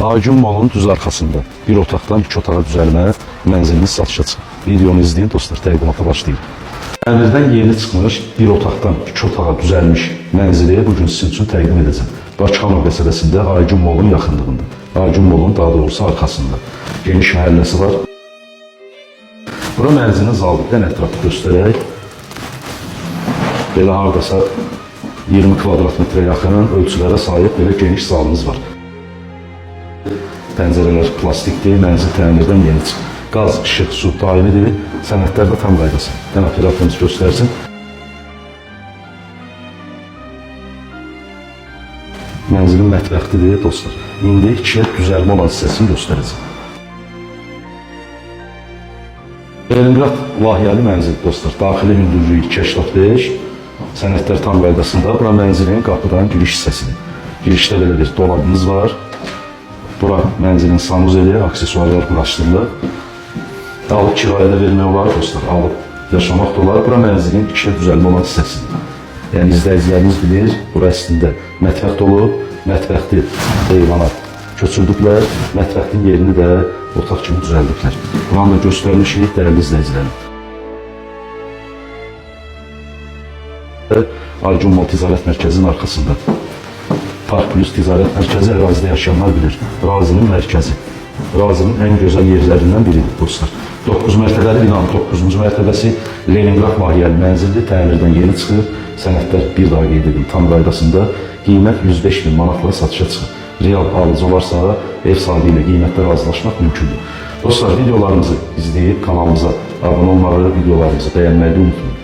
Acun Molun düz arxasında bir otaqdan 2 otağa düzəlmə mənziliniz satışa çıxır. Videonu izləyin dostlar, təqdimata başlayın. Əmirdən yeni çıxmış bir otaqdan 2 otağa düzəlmiş mənzili bugün sizin üçün təqdim edəcəm. Bakıxanov qəsəbəsində Acun Molun yaxınlığında. Acun Molun daha doğrusu arxasında. Geniş məhəlləsi var. Bura mənzilin zalıqdan ətrafı göstərək. Belə hardasa 20 kvadrat metrə yaxın ölçülərə sahib belə geniş zalımız var. Pəncərələr plastikdir, mənzil təmirdən yeni çıxır. Qaz, işıq, su daimidir, sənədlər də tam qaydası. Operatorumuz göstərsin. Mənzilin mətbəxtidir dostlar. İndi ikiyə düzəlmə olan hissəsini göstərəcəm. Leningrad layihəli mənzil dostlar. Daxili hündürlüyü 2,5, sənədlər tam qaydasında. Bura mənzilin qapıdan giriş hissəsidir. Girişdə belə bir dolabımız var. Bura mənzilin sanuzeli, aksesuarlar quraşdırılır. Alıb kirayədə vermək olar dostlar, alıb yaşamaq da olar. Bura mənzilin ikiyə düzəlmə olan hissəsidir. Yəni izləyiciləriniz bilir, bura əslində mətbəx olub, mətbəxli eyvana köçürdüklər, mətbəxin yerini də otaq kimi düzəldiklər. Buranı da göstərmişik dəyərli izləyicilərim. Acun Mol Ticarət Mərkəzinin arxasında. Park Plus Ticarət Mərkəzi ərazidə yaşayanlar bilir. Razinin mərkəzi. Razinin ən gözəl yerlərindən biridir dostlar. 9 mərtəbəli binanın 9-cu mərtəbəsi Leningrad layihəli mənzildir. Təmirdən yeni çıxır. Sənədlər bir daha qeyd edim tam qaydasında. Qiymət 105.000 manatlara satışa çıxır. Real alıcı varsa ev sahibi ilə qiymətdə razılaşmaq mümkündür. Dostlar videolarımızı izləyib kanalımıza abunə olmağı, videolarımızı bəyənməyi unutmayın.